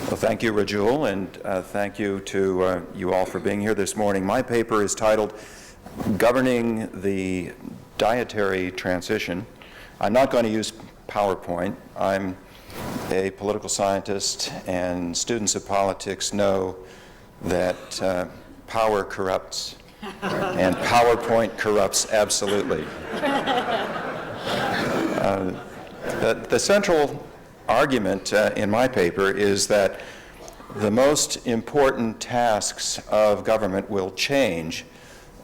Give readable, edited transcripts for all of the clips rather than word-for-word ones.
Well, thank you, Rajul, and thank you to you all for being here this morning. My paper is titled Governing the Dietary Transition. I'm not going to use PowerPoint. I'm a political scientist, and students of politics know that power corrupts, and PowerPoint corrupts absolutely. The central argument in my paper is that the most important tasks of government will change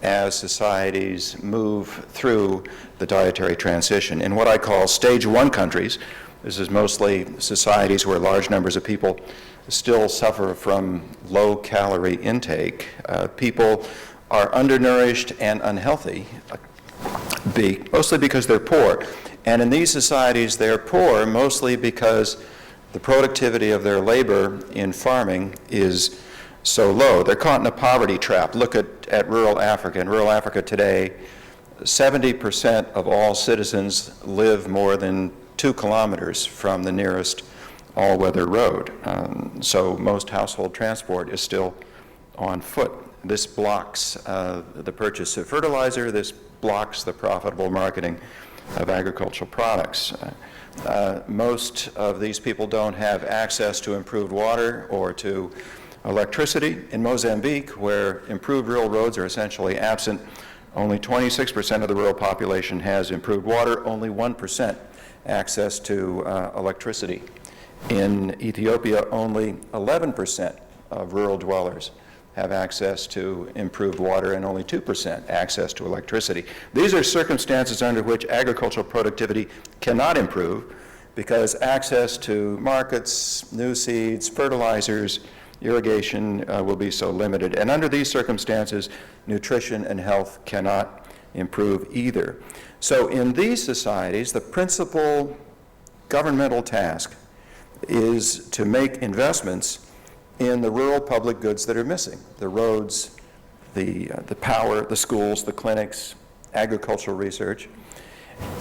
as societies move through the dietary transition. In what I call stage one countries, this is mostly societies where large numbers of people still suffer from low-calorie intake. People are undernourished and unhealthy, mostly because they're poor. And in these societies, they're poor mostly because the productivity of their labor in farming is so low. They're caught in a poverty trap. Look at rural Africa. In rural Africa today, 70% of all citizens live more than 2 kilometers from the nearest all-weather road. So most household transport is still on foot. This blocks the purchase of fertilizer. This blocks the profitable marketing of agricultural products. Most of these people don't have access to improved water or to electricity. In Mozambique, where improved rural roads are essentially absent, only 26% of the rural population has improved water, only 1% access to electricity. In Ethiopia, only 11% of rural dwellers have access to improved water and only 2% access to electricity. These are circumstances under which agricultural productivity cannot improve because access to markets, new seeds, fertilizers, irrigation will be so limited. And under these circumstances, nutrition and health cannot improve either. So in these societies, the principal governmental task is to make investments in the rural public goods that are missing: the roads, the power, the schools, the clinics, agricultural research.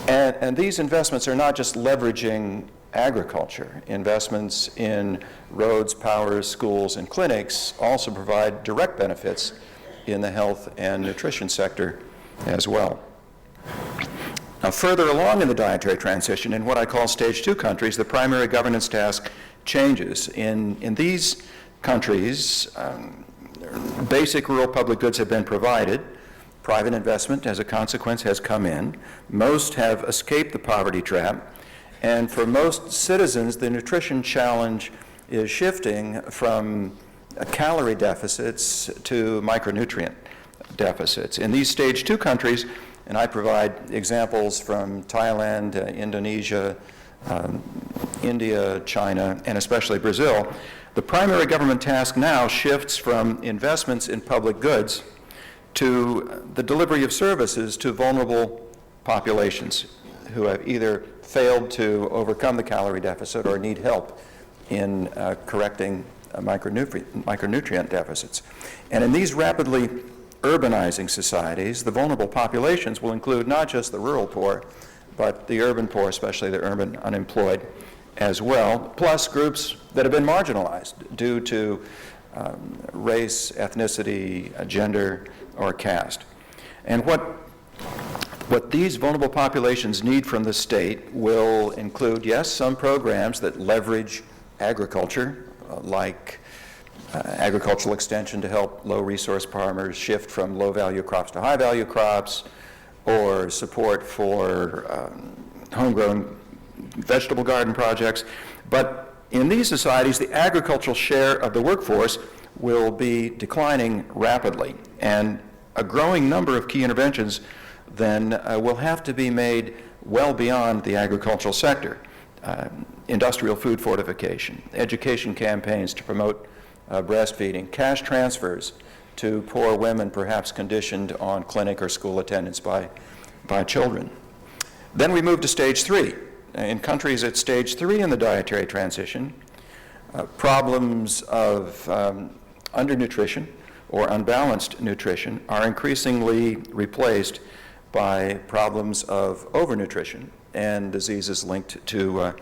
And these investments are not just leveraging agriculture. Investments in roads, powers, schools, and clinics also provide direct benefits in the health and nutrition sector as well. Now, further along in the dietary transition, in what I call stage 2 countries, the primary governance task changes. In these countries, basic rural public goods have been provided. Private investment, as a consequence, has come in. Most have escaped the poverty trap. And for most citizens, the nutrition challenge is shifting from calorie deficits to micronutrient deficits. In these stage 2 countries, and I provide examples from Thailand, Indonesia, India, China, and especially Brazil, the primary government task now shifts from investments in public goods to the delivery of services to vulnerable populations who have either failed to overcome the calorie deficit or need help in correcting micronutrient deficits. And in these rapidly urbanizing societies, the vulnerable populations will include not just the rural poor, but the urban poor, especially the urban unemployed as well, plus groups that have been marginalized due to race, ethnicity, gender, or caste. And what these vulnerable populations need from the state will include, yes, some programs that leverage agriculture, like agricultural extension to help low-resource farmers shift from low-value crops to high-value crops, or support for homegrown vegetable garden projects. But in these societies, the agricultural share of the workforce will be declining rapidly, and a growing number of key interventions then will have to be made well beyond the agricultural sector. Industrial food fortification, education campaigns to promote breastfeeding, cash transfers to poor women perhaps conditioned on clinic or school attendance by children. Then we move to stage 3. In countries at stage 3 in the dietary transition, problems of undernutrition or unbalanced nutrition are increasingly replaced by problems of overnutrition and diseases linked to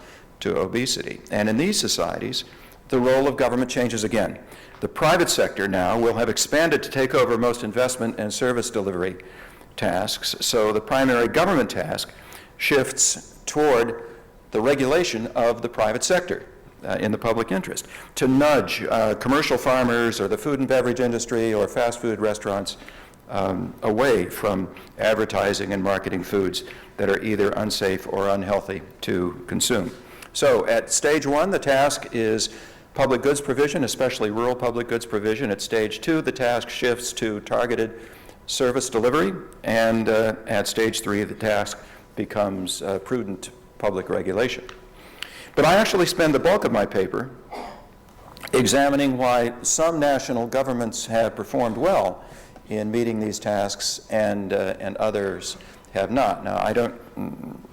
obesity. And in these societies, the role of government changes again. The private sector now will have expanded to take over most investment and service delivery tasks, so the primary government task shifts toward the regulation of the private sector in the public interest, to nudge commercial farmers or the food and beverage industry or fast food restaurants away from advertising and marketing foods that are either unsafe or unhealthy to consume. So at stage one, the task is public goods provision, especially rural public goods provision. At stage two, the task shifts to targeted service delivery, and at stage three, the task becomes prudent public regulation. But I actually spend the bulk of my paper examining why some national governments have performed well in meeting these tasks and others have not. Now,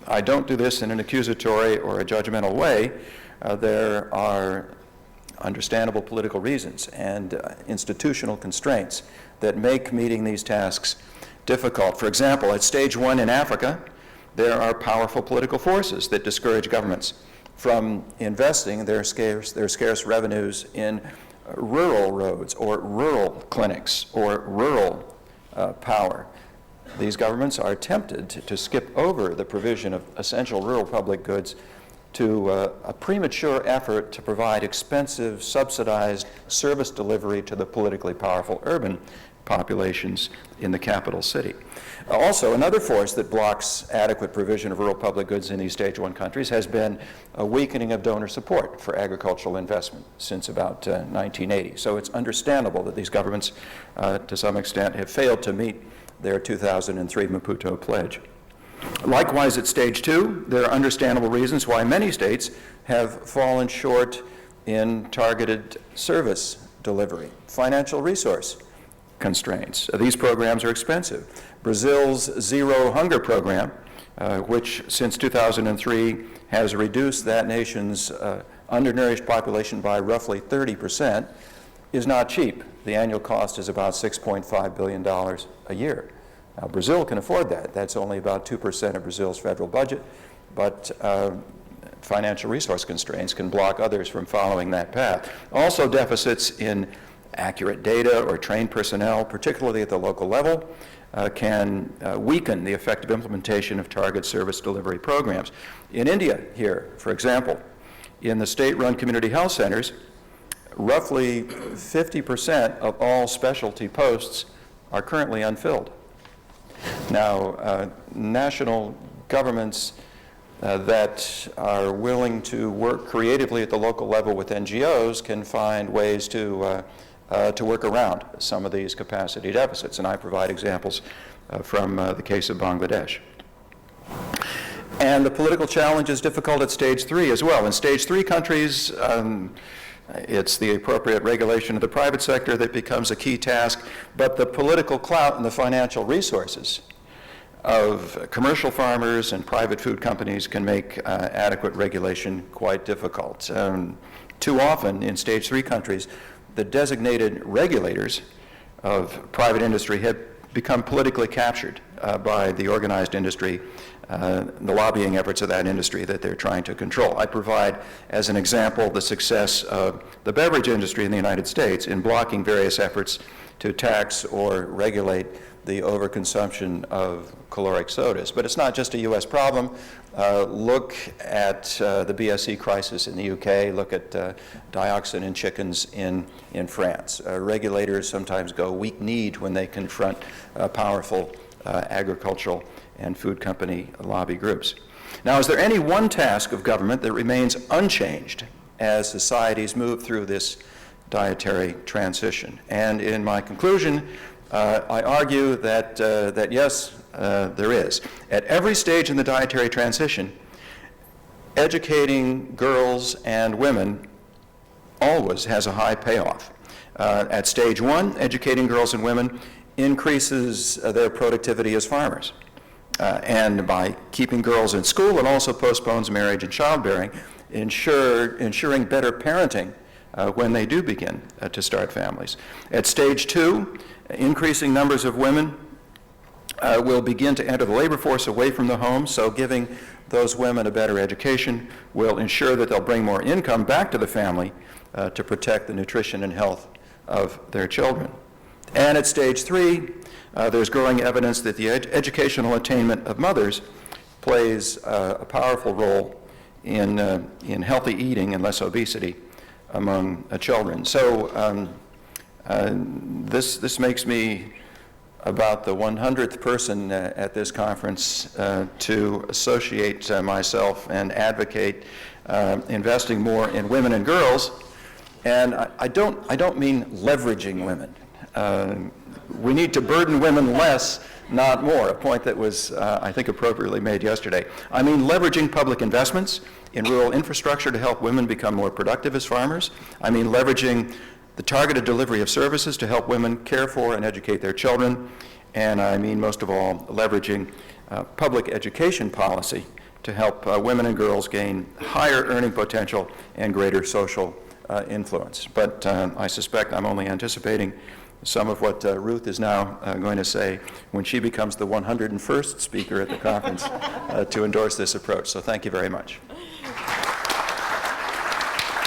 I don't do this in an accusatory or a judgmental way. There are understandable political reasons and institutional constraints that make meeting these tasks difficult. For example, at stage one in Africa, there are powerful political forces that discourage governments from investing their scarce revenues in rural roads or rural clinics or rural power. These governments are tempted to skip over the provision of essential rural public goods to a premature effort to provide expensive, subsidized service delivery to the politically powerful urban populations in the capital city. Also, another force that blocks adequate provision of rural public goods in these stage one countries has been a weakening of donor support for agricultural investment since about 1980. So it's understandable that these governments, to some extent, have failed to meet their 2003 Maputo pledge. Likewise, at stage two, there are understandable reasons why many states have fallen short in targeted service delivery, financial resource constraints. These programs are expensive. Brazil's Zero Hunger program, which since 2003 has reduced that nation's undernourished population by roughly 30%, is not cheap. The annual cost is about $6.5 billion a year. Now, Brazil can afford that. That's only about 2% of Brazil's federal budget, but financial resource constraints can block others from following that path. Also, deficits in accurate data or trained personnel, particularly at the local level, can weaken the effective implementation of target service delivery programs. In India here, for example, in the state-run community health centers, roughly 50% of all specialty posts are currently unfilled. Now, national governments that are willing to work creatively at the local level with NGOs can find ways to work around some of these capacity deficits, and I provide examples from the case of Bangladesh. And the political challenge is difficult at stage three as well. In stage three countries, it's the appropriate regulation of the private sector that becomes a key task, but the political clout and the financial resources of commercial farmers and private food companies can make adequate regulation quite difficult. Too often in stage three countries, the designated regulators of private industry have become politically captured by the organized industry, the lobbying efforts of that industry that they're trying to control. I provide, as an example, the success of the beverage industry in the United States in blocking various efforts to tax or regulate the overconsumption of caloric sodas. But it's not just a U.S. problem. Look at the BSE crisis in the UK. Look at dioxin in chickens in France. Regulators sometimes go weak-kneed when they confront powerful agricultural and food company lobby groups. Now, is there any one task of government that remains unchanged as societies move through this dietary transition? And in my conclusion, I argue that yes, there is. At every stage in the dietary transition, educating girls and women always has a high payoff. At stage one, educating girls and women increases their productivity as farmers. And by keeping girls in school, it also postpones marriage and childbearing, ensuring better parenting when they do begin to start families. At stage two, increasing numbers of women will begin to enter the labor force away from the home, so giving those women a better education will ensure that they'll bring more income back to the family to protect the nutrition and health of their children. And at stage 3, there's growing evidence that the educational attainment of mothers plays a powerful role in healthy eating and less obesity among children. So this makes me about the 100th person at this conference to associate myself and advocate investing more in women and girls. And I don't mean leveraging women. We need to burden women less, not more, a point that was, I think, appropriately made yesterday. I mean leveraging public investments in rural infrastructure to help women become more productive as farmers. I mean leveraging the targeted delivery of services to help women care for and educate their children. And I mean, most of all, leveraging public education policy to help women and girls gain higher earning potential and greater social influence. But I suspect I'm only anticipating some of what Ruth is now going to say when she becomes the 101st speaker at the conference to endorse this approach. So thank you very much.